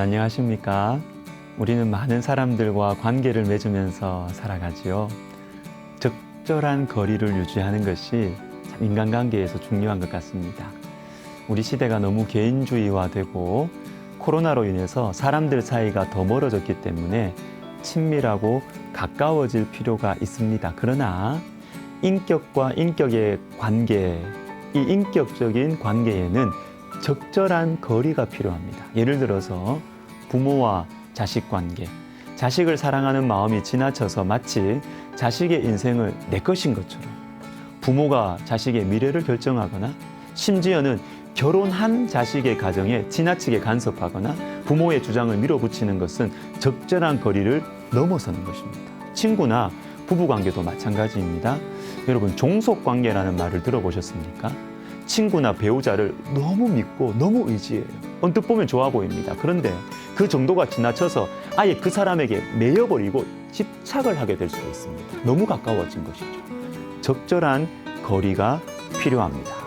안녕하십니까? 우리는 많은 사람들과 관계를 맺으면서 살아가지요. 적절한 거리를 유지하는 것이 참 인간관계에서 중요한 것 같습니다. 우리 시대가 너무 개인주의화되고 코로나로 인해서 사람들 사이가 더 멀어졌기 때문에 친밀하고 가까워질 필요가 있습니다. 그러나 인격과 인격의 관계, 이 인격적인 관계에는 적절한 거리가 필요합니다. 예를 들어서 부모와 자식 관계, 자식을 사랑하는 마음이 지나쳐서 마치 자식의 인생을 내 것인 것처럼 부모가 자식의 미래를 결정하거나 심지어는 결혼한 자식의 가정에 지나치게 간섭하거나 부모의 주장을 밀어붙이는 것은 적절한 거리를 넘어서는 것입니다. 친구나 부부관계도 마찬가지입니다. 여러분, 종속관계라는 말을 들어보셨습니까? 친구나 배우자를 너무 믿고 너무 의지해요. 언뜻 보면 좋아 보입니다. 그런데 그 정도가 지나쳐서 아예 그 사람에게 매여버리고 집착을 하게 될 수가 있습니다. 너무 가까워진 것이죠. 적절한 거리가 필요합니다.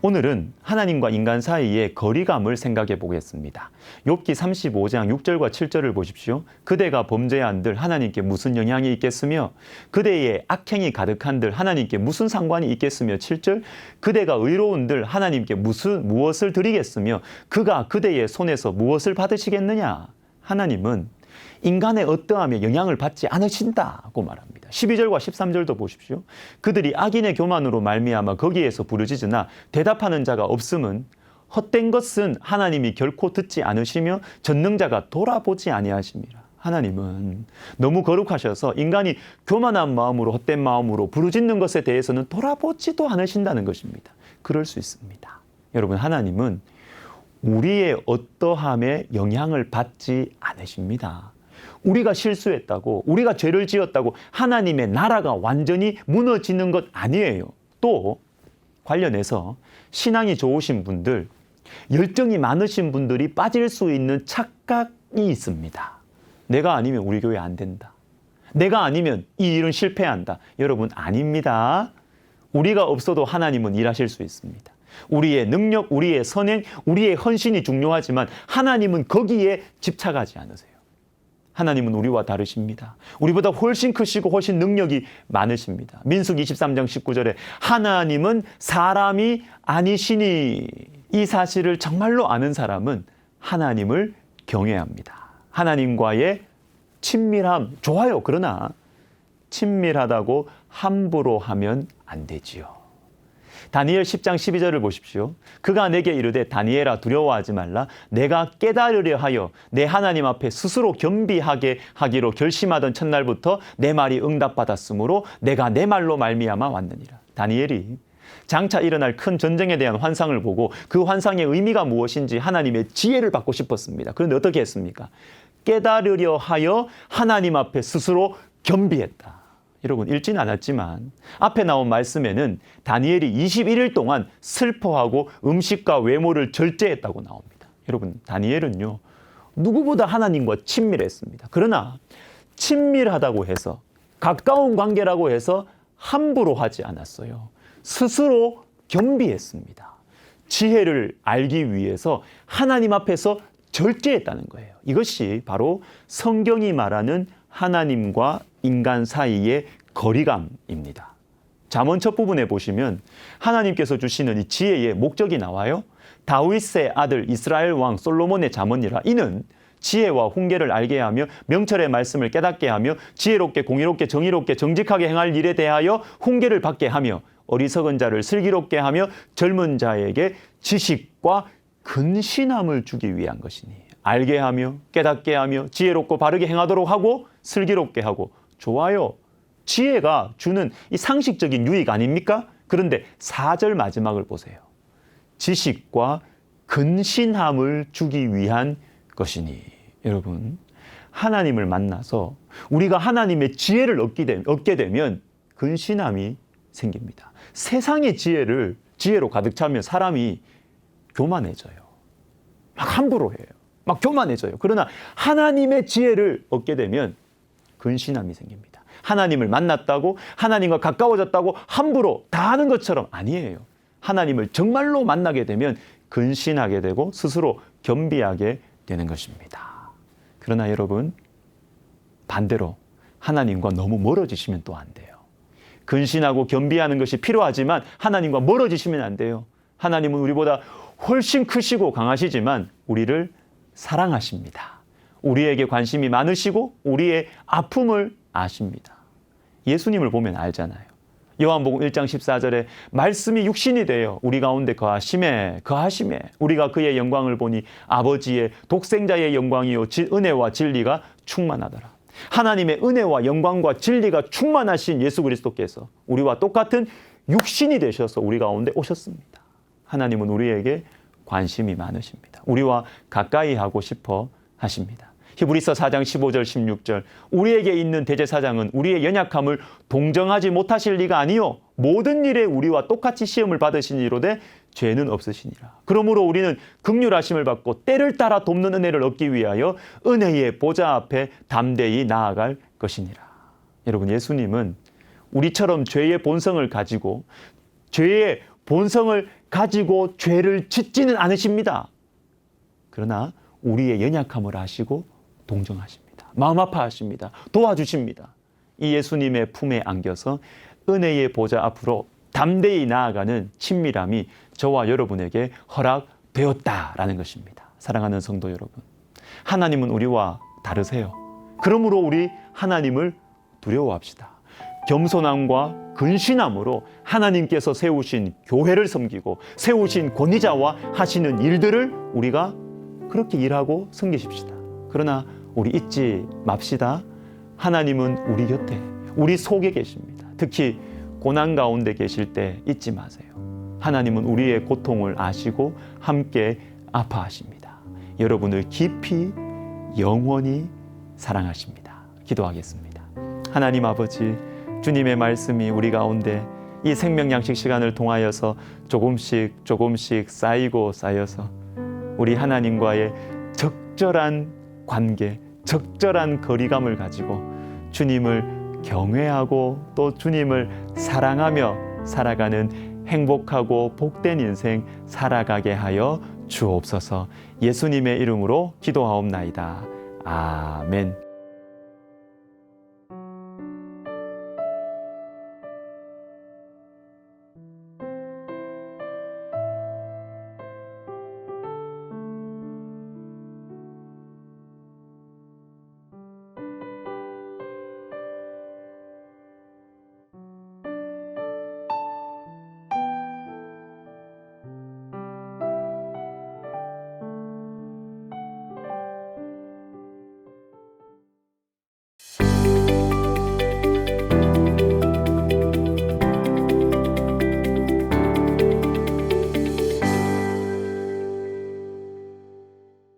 오늘은 하나님과 인간 사이의 거리감을 생각해 보겠습니다. 욥기 35장 6절과 7절을 보십시오. 그대가 범죄한들 하나님께 무슨 영향이 있겠으며 그대의 악행이 가득한들 하나님께 무슨 상관이 있겠으며 7절 그대가 의로운들 하나님께 무엇을 드리겠으며 그가 그대의 손에서 무엇을 받으시겠느냐. 하나님은 인간의 어떠함에 영향을 받지 않으신다고 말합니다. 12절과 13절도 보십시오. 그들이 악인의 교만으로 말미암아 거기에서 부르짖으나 대답하는 자가 없음은 헛된 것은 하나님이 결코 듣지 않으시며 전능자가 돌아보지 아니하심이라. 하나님은 너무 거룩하셔서 인간이 교만한 마음으로 헛된 마음으로 부르짖는 것에 대해서는 돌아보지도 않으신다는 것입니다. 그럴 수 있습니다. 여러분, 하나님은 우리의 어떠함에 영향을 받지 않으십니다. 우리가 실수했다고, 우리가 죄를 지었다고 하나님의 나라가 완전히 무너지는 것 아니에요. 또 관련해서 신앙이 좋으신 분들, 열정이 많으신 분들이 빠질 수 있는 착각이 있습니다. 내가 아니면 우리 교회 안 된다. 내가 아니면 이 일은 실패한다. 여러분, 아닙니다. 우리가 없어도 하나님은 일하실 수 있습니다. 우리의 능력, 우리의 선행, 우리의 헌신이 중요하지만 하나님은 거기에 집착하지 않으세요. 하나님은 우리와 다르십니다. 우리보다 훨씬 크시고 훨씬 능력이 많으십니다. 민수기 23장 19절에 하나님은 사람이 아니시니, 이 사실을 정말로 아는 사람은 하나님을 경외합니다. 하나님과의 친밀함 좋아요. 그러나 친밀하다고 함부로 하면 안 되지요. 다니엘 10장 12절을 보십시오. 그가 내게 이르되 다니엘아 두려워하지 말라. 내가 깨달으려 하여 내 하나님 앞에 스스로 겸비하게 하기로 결심하던 첫날부터 내 말이 응답받았으므로 내가 내 말로 말미암아 왔느니라. 다니엘이 장차 일어날 큰 전쟁에 대한 환상을 보고 그 환상의 의미가 무엇인지 하나님의 지혜를 받고 싶었습니다. 그런데 어떻게 했습니까? 깨달으려 하여 하나님 앞에 스스로 겸비했다. 여러분, 읽지는 않았지만 앞에 나온 말씀에는 다니엘이 21일 동안 슬퍼하고 음식과 외모를 절제했다고 나옵니다. 여러분, 다니엘은요, 누구보다 하나님과 친밀했습니다. 그러나 친밀하다고 해서, 가까운 관계라고 해서 함부로 하지 않았어요. 스스로 겸비했습니다. 지혜를 알기 위해서 하나님 앞에서 절제했다는 거예요. 이것이 바로 성경이 말하는 하나님과 인간 사이의 거리감입니다. 잠언 첫 부분에 보시면 하나님께서 주시는 이 지혜의 목적이 나와요. 다윗의 아들 이스라엘 왕 솔로몬의 잠언이라. 이는 지혜와 훈계를 알게 하며 명철의 말씀을 깨닫게 하며 지혜롭게 공의롭게 정의롭게 정직하게 행할 일에 대하여 훈계를 받게 하며 어리석은 자를 슬기롭게 하며 젊은 자에게 지식과 근신함을 주기 위한 것이니. 알게 하며 깨닫게 하며 지혜롭고 바르게 행하도록 하고 슬기롭게 하고. 좋아요. 지혜가 주는 이 상식적인 유익 아닙니까? 그런데 4절 마지막을 보세요. 지식과 근신함을 주기 위한 것이니. 여러분, 하나님을 만나서 우리가 하나님의 지혜를 얻게 되면 근신함이 생깁니다. 세상의 지혜로 가득 차면 사람이 교만해져요. 막 함부로 해요. 막 교만해져요. 그러나 하나님의 지혜를 얻게 되면 근신함이 생깁니다. 하나님을 만났다고, 하나님과 가까워졌다고 함부로 다 하는 것처럼 아니에요. 하나님을 정말로 만나게 되면 근신하게 되고 스스로 겸비하게 되는 것입니다. 그러나 여러분, 반대로 하나님과 너무 멀어지시면 또 안 돼요. 근신하고 겸비하는 것이 필요하지만 하나님과 멀어지시면 안 돼요. 하나님은 우리보다 훨씬 크시고 강하시지만 우리를 사랑하십니다. 우리에게 관심이 많으시고 우리의 아픔을 아십니다. 예수님을 보면 알잖아요. 요한복음 1장 14절에 말씀이 육신이 되어 우리 가운데 거하심에 우리가 그의 영광을 보니 아버지의 독생자의 영광이요 은혜와 진리가 충만하더라. 하나님의 은혜와 영광과 진리가 충만하신 예수 그리스도께서 우리와 똑같은 육신이 되셔서 우리 가운데 오셨습니다. 하나님은 우리에게 관심이 많으십니다. 우리와 가까이 하고 싶어 하십니다. 히브리서 4장 15절 16절 우리에게 있는 대제사장은 우리의 연약함을 동정하지 못하실 리가 아니요 모든 일에 우리와 똑같이 시험을 받으시니로되 죄는 없으시니라. 그러므로 우리는 긍휼하심을 받고 때를 따라 돕는 은혜를 얻기 위하여 은혜의 보좌 앞에 담대히 나아갈 것이니라. 여러분, 예수님은 우리처럼 죄의 본성을 가지고 죄를 짓지는 않으십니다. 그러나 우리의 연약함을 아시고 동정하십니다. 마음 아파하십니다. 도와주십니다. 이 예수님의 품에 안겨서 은혜의 보좌 앞으로 담대히 나아가는 친밀함이 저와 여러분에게 허락되었다라는 것입니다. 사랑하는 성도 여러분, 하나님은 우리와 다르세요. 그러므로 우리 하나님을 두려워합시다. 겸손함과 근신함으로 하나님께서 세우신 교회를 섬기고 세우신 권위자와 하시는 일들을 우리가 그렇게 일하고 섬기십시다. 그러나 우리 잊지 맙시다. 하나님은 우리 곁에, 우리 속에 계십니다. 특히 고난 가운데 계실 때 잊지 마세요. 하나님은 우리의 고통을 아시고 함께 아파하십니다. 여러분을 깊이 영원히 사랑하십니다. 기도하겠습니다. 하나님 아버지, 주님의 말씀이 우리 가운데 이 생명양식 시간을 통하여서 조금씩 쌓이고 쌓여서 우리 하나님과의 적절한 관계, 적절한 거리감을 가지고 주님을 경외하고 또 주님을 사랑하며 살아가는 행복하고 복된 인생 살아가게 하여 주옵소서. 예수님의 이름으로 기도하옵나이다. 아멘.